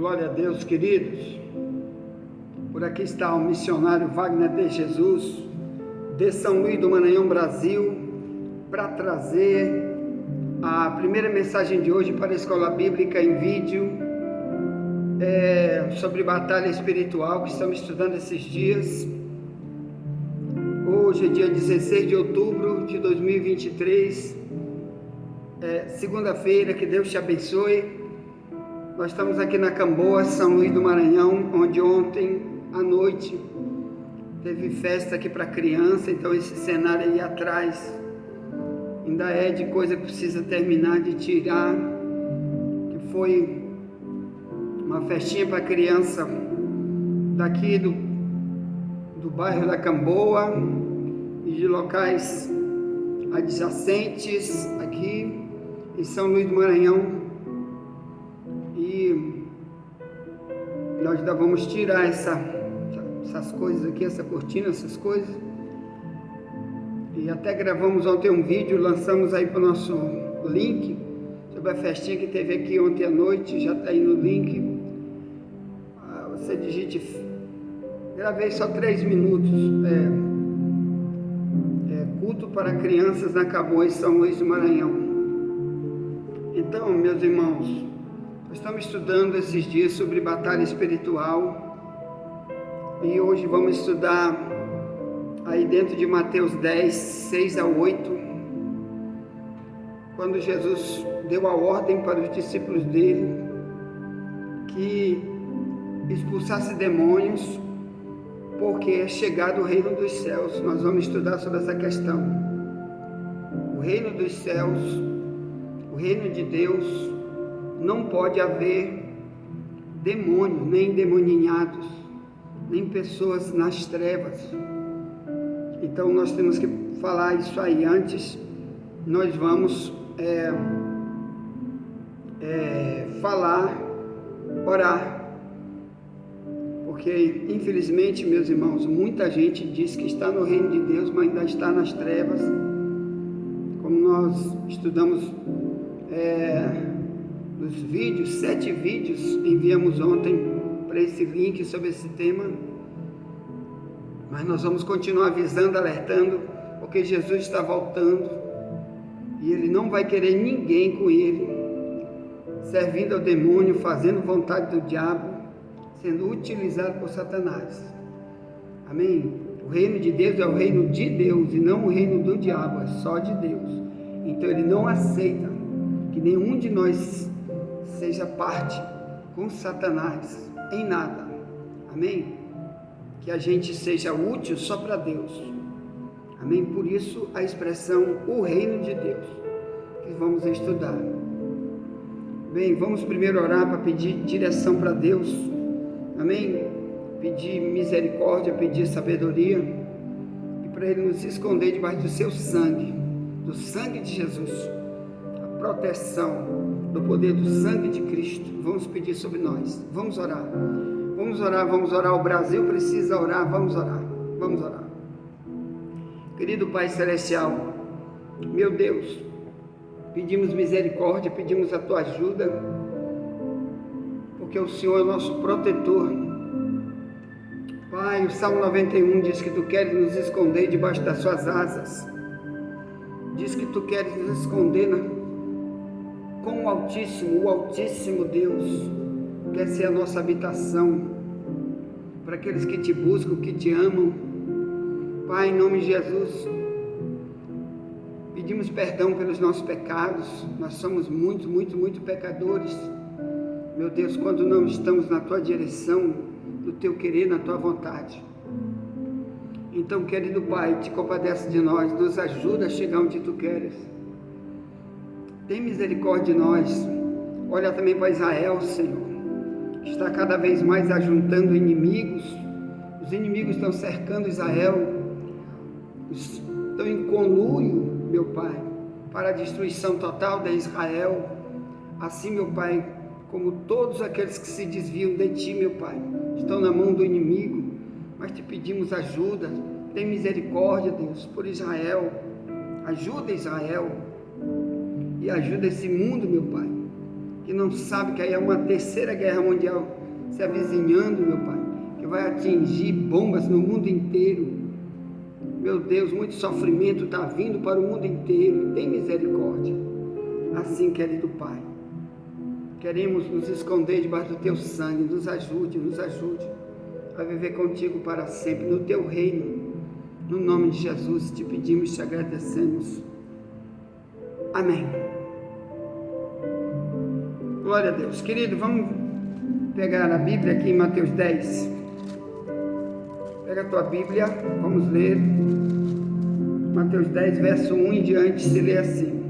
Glória a Deus, queridos. Por aqui está o missionário Wagner de Jesus, de São Luís do Maranhão, Brasil, para trazer a primeira mensagem de hoje para a Escola Bíblica em vídeo, sobre batalha espiritual, que estamos estudando esses dias. Hoje é dia 16 de outubro de 2023, segunda-feira. Que Deus te abençoe. Nós estamos aqui na Camboa, São Luís do Maranhão, onde ontem à noite teve festa aqui para criança. Então esse cenário aí atrás ainda é de coisa que precisa terminar de tirar, que foi uma festinha para criança daqui do bairro da Camboa e de locais adjacentes aqui em São Luís do Maranhão. E nós ainda vamos tirar essas coisas aqui, essa cortina, essas coisas. E até gravamos ontem um vídeo, lançamos aí para o nosso link, sobre a festinha que teve aqui ontem à noite. Já está aí no link. Você digite, gravei só 3 minutos, culto para crianças na Camboa, em São Luís do Maranhão. Então, meus irmãos, nós estamos estudando esses dias sobre batalha espiritual, e hoje vamos estudar aí dentro de Mateus 10, 6 a 8, quando Jesus deu a ordem para os discípulos dele que expulsasse demônios, porque é chegado o reino dos céus. Nós vamos estudar sobre essa questão. O reino dos céus, o reino de Deus, não pode haver demônio, nem demoninhados, nem pessoas nas trevas. Então nós temos que falar isso aí. Antes nós vamos falar, orar, porque infelizmente, meus irmãos, muita gente diz que está no reino de Deus, mas ainda está nas trevas. Como nós estudamos nos vídeos, 7 vídeos enviamos ontem para esse link sobre esse tema, mas nós vamos continuar avisando, alertando, porque Jesus está voltando e Ele não vai querer ninguém com Ele, servindo ao demônio, fazendo vontade do diabo, sendo utilizado por Satanás. Amém? O reino de Deus é o reino de Deus e não o reino do diabo, é só de Deus. Então Ele não aceita que nenhum de nós seja parte com Satanás em nada. Amém? Que a gente seja útil só para Deus. Amém? Por isso a expressão o reino de Deus, que vamos estudar. Bem, vamos primeiro orar para pedir direção para Deus. Amém? Pedir misericórdia, pedir sabedoria, e para Ele nos esconder debaixo do seu sangue, do sangue de Jesus, a proteção do poder do sangue de Cristo. Vamos pedir sobre nós. Vamos orar. Vamos orar, vamos orar. O Brasil precisa orar. Vamos orar. Vamos orar. Querido Pai Celestial, meu Deus, pedimos misericórdia, pedimos a Tua ajuda, porque o Senhor é nosso protetor. Pai, o Salmo 91 diz que Tu queres nos esconder debaixo das Suas asas. Diz que Tu queres nos esconder com o Altíssimo Deus quer ser a nossa habitação, para aqueles que Te buscam, que Te amam. Pai, em nome de Jesus, pedimos perdão pelos nossos pecados. Nós somos muito pecadores, meu Deus, quando não estamos na Tua direção, no Teu querer, na Tua vontade. Então, querido Pai, Te compadece de nós, nos ajuda a chegar onde Tu queres. Tem misericórdia de nós. Olha também para Israel, Senhor, que está cada vez mais ajuntando inimigos. Os inimigos estão cercando Israel, estão em conluio, meu Pai, para a destruição total de Israel. Assim, meu Pai, como todos aqueles que se desviam de Ti, meu Pai, estão na mão do inimigo, mas Te pedimos ajuda. Tem misericórdia, Deus, por Israel. Ajuda Israel e ajuda esse mundo, meu Pai, que não sabe que aí é uma terceira guerra mundial se avizinhando, meu Pai, que vai atingir bombas no mundo inteiro. Meu Deus, muito sofrimento está vindo para o mundo inteiro. Tem misericórdia. Assim, querido Pai, queremos nos esconder debaixo do Teu sangue. Nos ajude a viver contigo para sempre, no Teu reino. No nome de Jesus, te pedimos e te agradecemos. Amém. Glória a Deus. Querido, vamos pegar a Bíblia aqui em Mateus 10. Pega a tua Bíblia, vamos ler. Mateus 10, verso 1 em diante, se lê assim.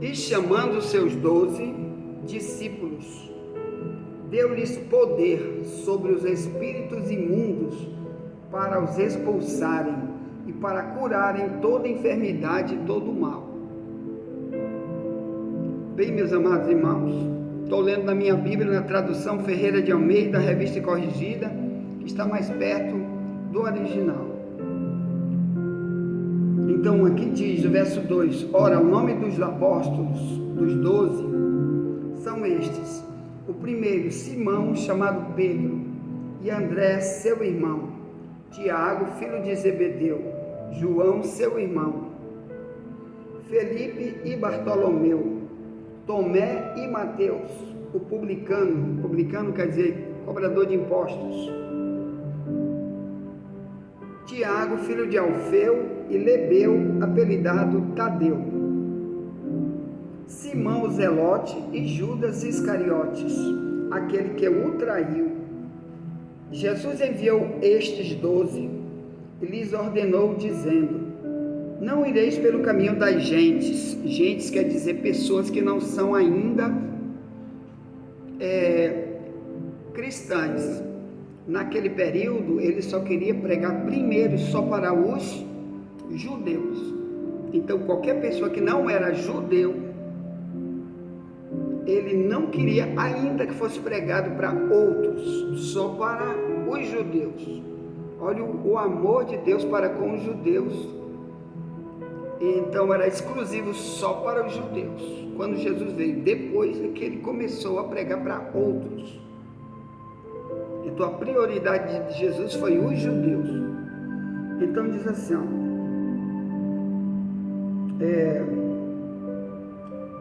E chamando os seus 12 discípulos, deu-lhes poder sobre os espíritos imundos para os expulsarem e para curarem toda enfermidade e todo mal. Bem, meus amados irmãos, estou lendo na minha Bíblia, na tradução Ferreira de Almeida, revista e corrigida, que está mais perto do original. Então aqui diz, no verso 2, ora, o nome dos apóstolos, dos 12, são estes. O primeiro, Simão, chamado Pedro, e André, seu irmão, Tiago, filho de Zebedeu, João, seu irmão, Felipe e Bartolomeu, Tomé e Mateus, o publicano quer dizer cobrador de impostos, Tiago, filho de Alfeu, e Lebeu, apelidado Tadeu, Simão o Zelote e Judas Iscariotes, aquele que o traiu. Jesus enviou estes 12 e lhes ordenou, dizendo: não ireis pelo caminho das gentes. Gentes quer dizer pessoas que não são ainda cristãs. Naquele período, ele só queria pregar primeiro só para os judeus. Então, qualquer pessoa que não era judeu, ele não queria ainda que fosse pregado para outros, só para os judeus. Olha o amor de Deus para com os judeus. Então era exclusivo só para os judeus. Quando Jesus veio, depois é que ele começou a pregar para outros. Então a prioridade de Jesus foi os judeus. Então diz assim,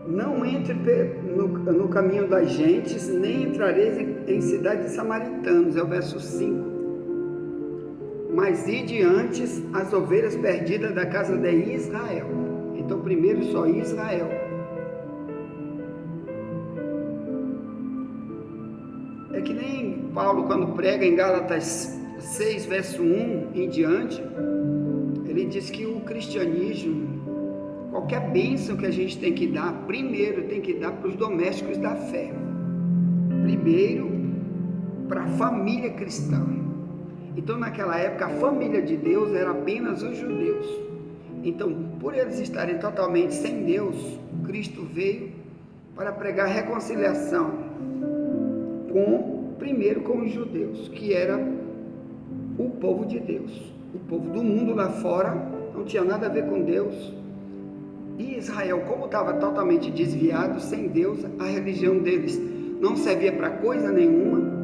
não entre no caminho das gentes, nem entrareis em cidade de samaritanos, é o verso 5. Mas ide antes as ovelhas perdidas da casa de Israel. Então primeiro só Israel. É que nem Paulo quando prega em Gálatas 6, verso 1 em diante, ele diz que o cristianismo, qualquer bênção que a gente tem que dar, primeiro tem que dar para os domésticos da fé. Primeiro para a família cristã. Então naquela época a família de Deus era apenas os judeus. Então por eles estarem totalmente sem Deus, Cristo veio para pregar reconciliação primeiro com os judeus, que era o povo de Deus. O povo do mundo lá fora não tinha nada a ver com Deus. E Israel, como estava totalmente desviado, sem Deus, a religião deles não servia para coisa nenhuma.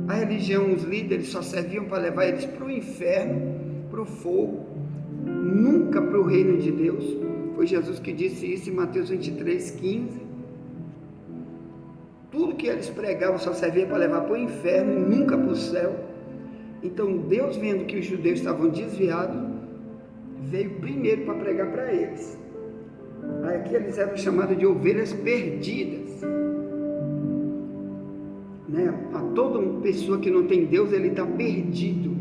A religião, os líderes só serviam para levar eles para o inferno, para o fogo, nunca para o reino de Deus. Foi Jesus que disse isso em Mateus 23, 15. Tudo que eles pregavam só servia para levar para o inferno e nunca para o céu. Então Deus, vendo que os judeus estavam desviados, veio primeiro para pregar para eles. Aqui eles eram chamados de ovelhas perdidas. A toda pessoa que não tem Deus, ele está perdido.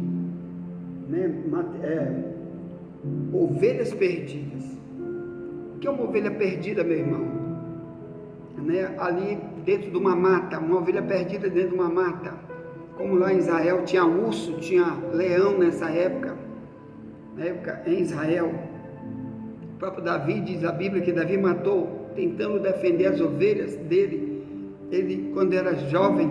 Ovelhas perdidas. O que é uma ovelha perdida, meu irmão? Ali dentro de uma mata, uma ovelha perdida dentro de uma mata, como lá em Israel tinha urso, tinha leão nessa época, em Israel. O próprio Davi, diz a Bíblia que Davi matou, tentando defender as ovelhas dele. Ele, quando era jovem,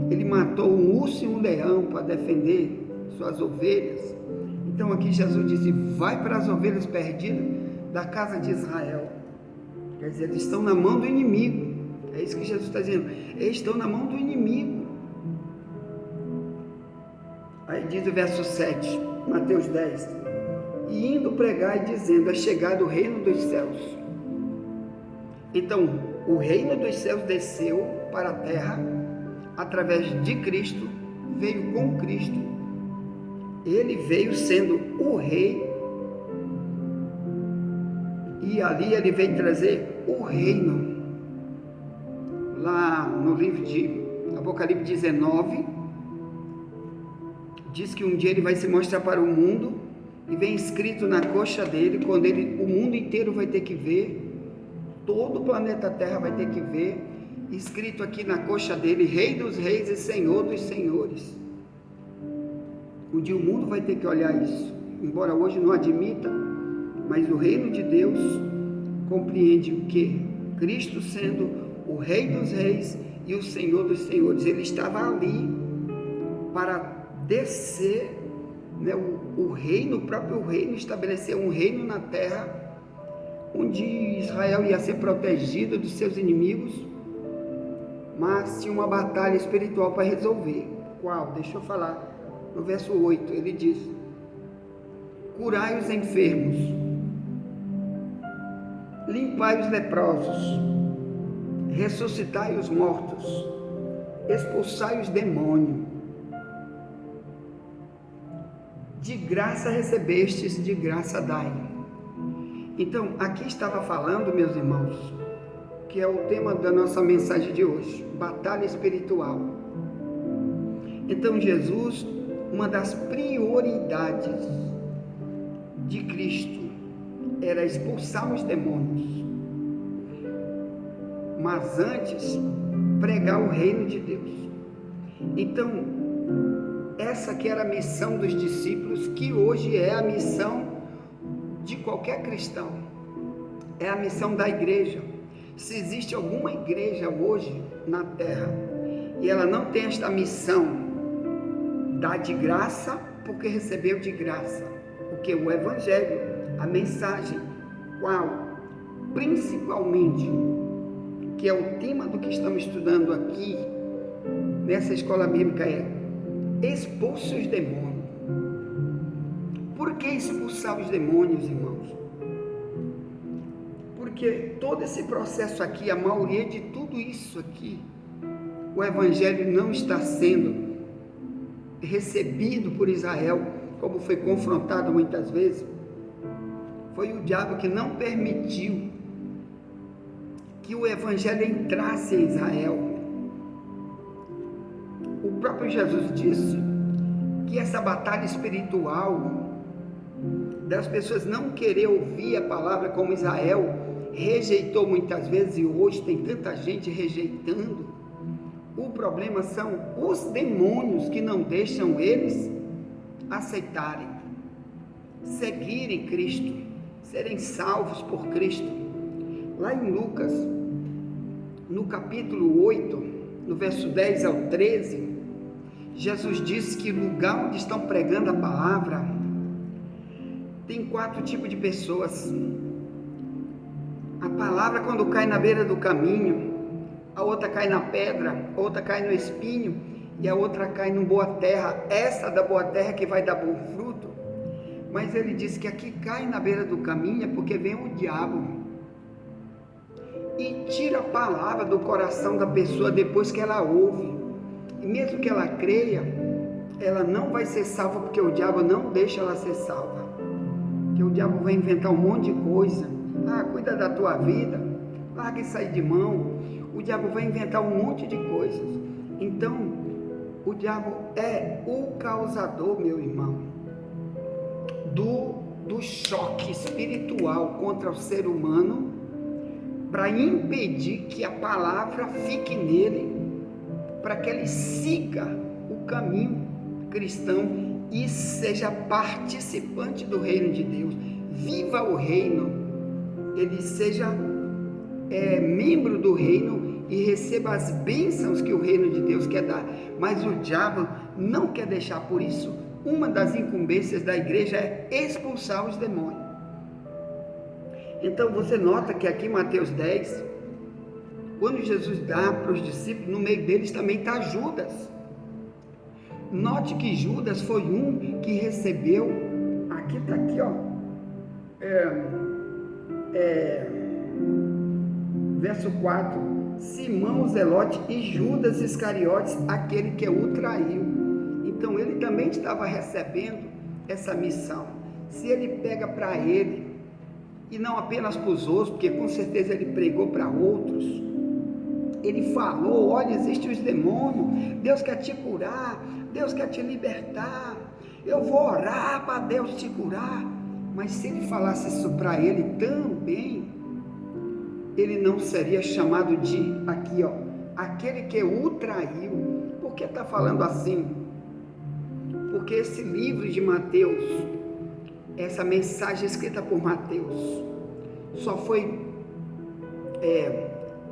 ele matou um urso e um leão para defender suas ovelhas. Então aqui Jesus disse: vai para as ovelhas perdidas da casa de Israel. Quer dizer, eles estão na mão do inimigo. É isso que Jesus está dizendo. Eles estão na mão do inimigo. Aí diz o verso 7, Mateus 10. E indo pregar e dizendo, é chegado o reino dos céus. Então, o reino dos céus desceu para a terra, através de Cristo, veio com Cristo. Ele veio sendo o rei, e ali ele veio trazer o reino. Lá no livro de Apocalipse 19, diz que um dia ele vai se mostrar para o mundo, e vem escrito na coxa dele, quando o mundo inteiro vai ter que ver, todo o planeta Terra vai ter que ver, escrito aqui na coxa dele, Rei dos Reis e Senhor dos Senhores. Um dia o mundo vai ter que olhar isso, embora hoje não admita, mas o reino de Deus compreende o que? Cristo sendo o Rei dos Reis e o Senhor dos Senhores. Ele estava ali para descer, né, o reino, o próprio reino, estabelecer um reino na terra, onde Israel ia ser protegido dos seus inimigos, mas tinha uma batalha espiritual para resolver. Qual? Deixa eu falar. No verso 8, ele diz: curai os enfermos, limpai os leprosos, ressuscitai os mortos, expulsai os demônios. De graça recebestes, de graça dai. Então, aqui estava falando, meus irmãos, que é o tema da nossa mensagem de hoje, batalha espiritual. Então, Jesus, uma das prioridades de Cristo era expulsar os demônios, mas antes pregar o reino de Deus. Então, essa que era a missão dos discípulos, que hoje é a missão de qualquer cristão, é a missão da igreja. Se existe alguma igreja hoje na terra e ela não tem esta missão, dá de graça porque recebeu de graça, porque o evangelho, a mensagem, qual? Principalmente, que é o tema do que estamos estudando aqui nessa escola bíblica, é expulse os demônios. Por que expulsar os demônios, irmãos? Porque todo esse processo aqui, a maioria de tudo isso aqui, o evangelho não está sendo recebido por Israel, como foi confrontado muitas vezes. Foi o diabo que não permitiu que o evangelho entrasse em Israel. O próprio Jesus disse que essa batalha espiritual das pessoas não querer ouvir a palavra, como Israel rejeitou muitas vezes, e hoje tem tanta gente rejeitando. O problema são os demônios que não deixam eles aceitarem, seguirem Cristo, serem salvos por Cristo. Lá em Lucas, no capítulo 8, no verso 10 ao 13, Jesus disse que no lugar onde estão pregando a palavra, tem 4 tipos de pessoas. A palavra, quando cai na beira do caminho, a outra cai na pedra, a outra cai no espinho, e a outra cai numa boa terra. Essa da boa terra que vai dar bom fruto. Mas ele disse que aqui cai na beira do caminho é porque vem o diabo e tira a palavra do coração da pessoa depois que ela ouve. E mesmo que ela creia, ela não vai ser salva, porque o diabo não deixa ela ser salva. Porque o diabo vai inventar um monte de coisa. Cuida da tua vida, larga isso aí de mão. O diabo vai inventar um monte de coisas. Então, o diabo é o causador, meu irmão, do choque espiritual contra o ser humano, para impedir que a palavra fique nele, para que ele siga o caminho cristão e seja participante do reino de Deus, viva o reino, ele seja membro do reino e receba as bênçãos que o reino de Deus quer dar. Mas o diabo não quer deixar. Por isso, uma das incumbências da igreja é expulsar os demônios. Então você nota que aqui em Mateus 10, quando Jesus dá para os discípulos, no meio deles também está Judas. Note que Judas foi um que recebeu, aqui está aqui, ó, verso 4, Simão o Zelote e Judas Iscariotes, aquele que o traiu. Então ele também estava recebendo essa missão. Se ele pega para ele, e não apenas para os outros, porque com certeza ele pregou para outros, ele falou, olha, existem os demônios, Deus quer te curar, Deus quer te libertar, eu vou orar para Deus te curar. Mas se ele falasse isso para ele também, ele não seria chamado de, aqui ó, aquele que o traiu. Por que está falando assim? Porque esse livro de Mateus, essa mensagem escrita por Mateus, só foi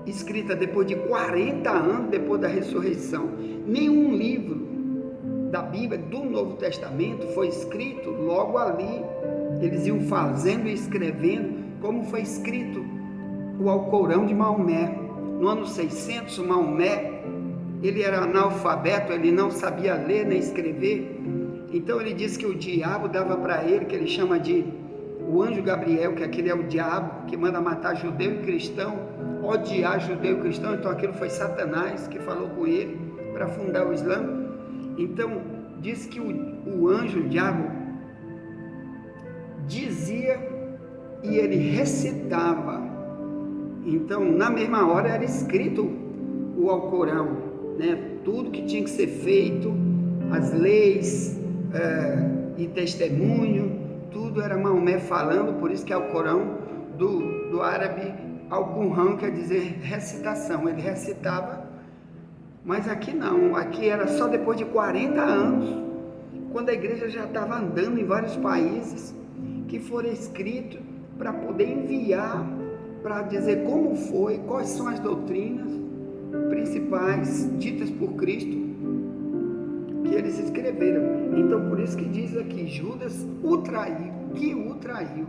escrita depois de 40 anos depois da ressurreição. Nenhum livro da Bíblia, do Novo Testamento, foi escrito logo ali. Eles iam fazendo e escrevendo, como foi escrito o Alcorão de Maomé. No ano 600, Maomé, ele era analfabeto, ele não sabia ler nem escrever. Então ele diz que o diabo dava para ele, que ele chama de o anjo Gabriel, que aquele é o diabo, que manda matar judeu e cristão, odiar judeu e cristão. Então aquilo foi Satanás que falou com ele para fundar o Islã. Então diz que o anjo, o diabo, dizia e ele recitava. Então na mesma hora era escrito o Alcorão, né? Tudo que tinha que ser feito, as leis e testemunho, tudo era Maomé falando. Por isso que Alcorão, do árabe Al-Qur'an, quer dizer recitação, ele recitava. Mas aqui não, aqui era só depois de 40 anos, quando a igreja já estava andando em vários países, que foram escritos para poder enviar, para dizer como foi, quais são as doutrinas principais ditas por Cristo, que eles escreveram. Então por isso que diz aqui, Judas o traiu, que o traiu.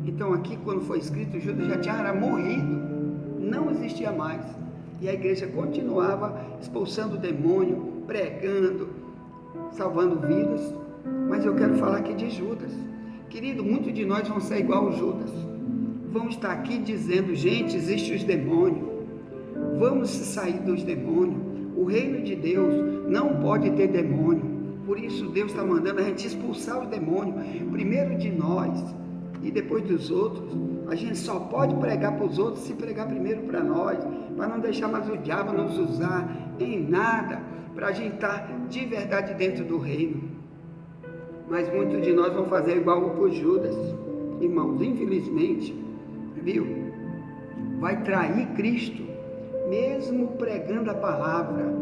Então aqui quando foi escrito, Judas já tinha morrido, não existia mais. E a igreja continuava expulsando o demônio, pregando, salvando vidas. Mas eu quero falar aqui de Judas. Querido, muitos de nós vão ser igual a Judas. Vão estar aqui dizendo, gente, existem os demônios. Vamos sair dos demônios. O reino de Deus não pode ter demônio. Por isso Deus está mandando a gente expulsar os demônios. Primeiro de nós e depois dos outros. A gente só pode pregar para os outros se pregar primeiro para nós, para não deixar mais o diabo nos usar em nada, para a gente estar de verdade dentro do reino. Mas muitos de nós vão fazer igual o Judas, irmãos, infelizmente, viu? Vai trair Cristo, mesmo pregando a palavra.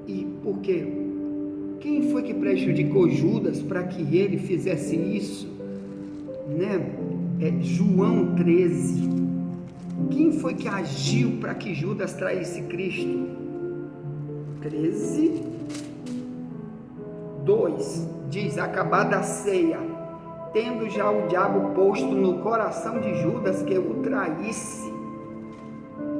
E por quê? Quem foi que prejudicou Judas para que ele fizesse isso? Né? João 13. Quem foi que agiu para que Judas traísse Cristo? 13, 2 diz, acabada a ceia, tendo já o diabo posto no coração de Judas que o traísse.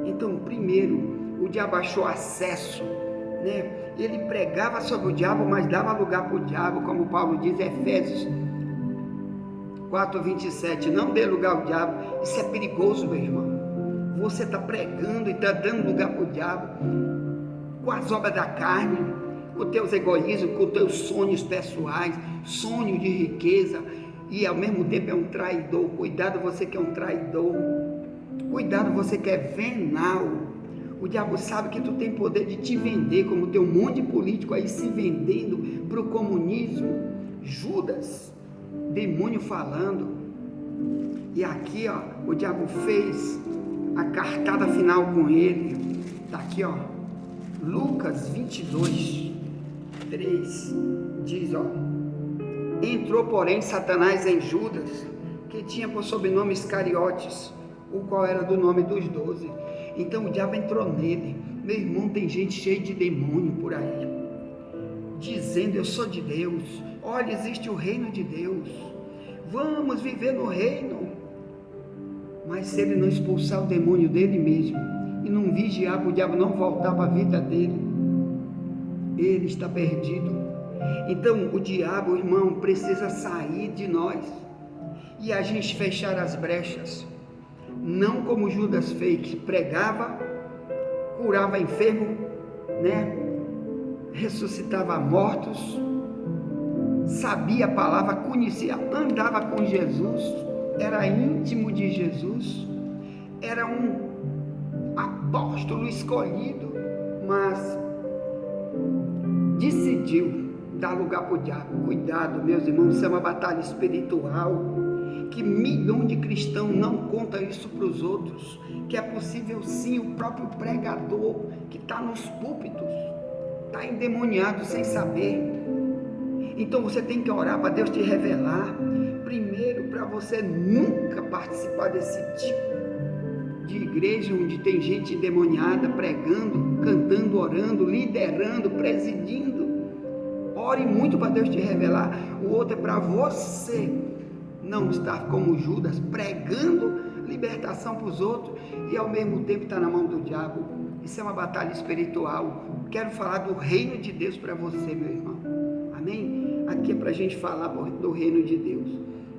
Então primeiro o diabo achou acesso, né? Ele pregava sobre o diabo, mas dava lugar para o diabo, como Paulo diz em Efésios 4:27, não dê lugar ao diabo. Isso é perigoso, meu irmão. Você está pregando e está dando lugar para o diabo, com as obras da carne, com os teus egoísmos, com os teus sonhos pessoais, sonho de riqueza, e ao mesmo tempo é um traidor. Cuidado, você que é um traidor. Cuidado, você que é venal. O diabo sabe que tu tem poder de te vender, como tem um monte de político aí se vendendo para o comunismo. Judas, demônio falando. E aqui ó, o diabo fez a cartada final com ele. Está aqui ó, Lucas 22, 3 diz ó, entrou porém Satanás em Judas, que tinha por sobrenome Iscariotes, o qual era do nome dos 12. Então o diabo entrou nele. Meu irmão, tem gente cheia de demônio por aí, dizendo eu sou de Deus, olha, existe o reino de Deus, vamos viver no reino. Mas se ele não expulsar o demônio dele mesmo e não vigiar, o diabo não voltar para a vida dele, ele está perdido. Então o diabo, irmão, precisa sair de nós e a gente fechar as brechas, não como Judas fez, que pregava, curava enfermo, né? Ressuscitava mortos, sabia a palavra, conhecia, andava com Jesus, era íntimo de Jesus, era um apóstolo escolhido, mas decidiu dar lugar para o diabo. Cuidado, meus irmãos, isso é uma batalha espiritual, que milhões de cristãos não contam isso para os outros, que é possível sim, o próprio pregador que está nos púlpitos, está endemoniado sem saber. Então você tem que orar para Deus te revelar, primeiro, para você nunca participar desse tipo de igreja onde tem gente endemoniada, pregando, cantando, orando, liderando, presidindo. Ore muito para Deus te revelar. O outro é para você não estar como Judas, pregando libertação para os outros e ao mesmo tempo estar na mão do diabo. Isso é uma batalha espiritual. Quero falar do reino de Deus para você, meu irmão. Amém? Aqui é para a gente falar do reino de Deus.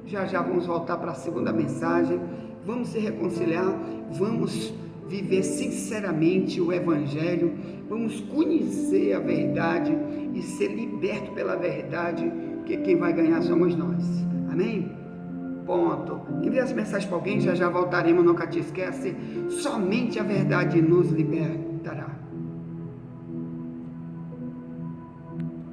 Já já vamos voltar para a segunda mensagem. Vamos se reconciliar, vamos viver sinceramente o Evangelho, vamos conhecer a verdade e ser liberto pela verdade, porque quem vai ganhar somos nós. Amém? Ponto. Envie as mensagens para alguém, já já voltaremos, nunca te esquece. Somente a verdade nos libertará.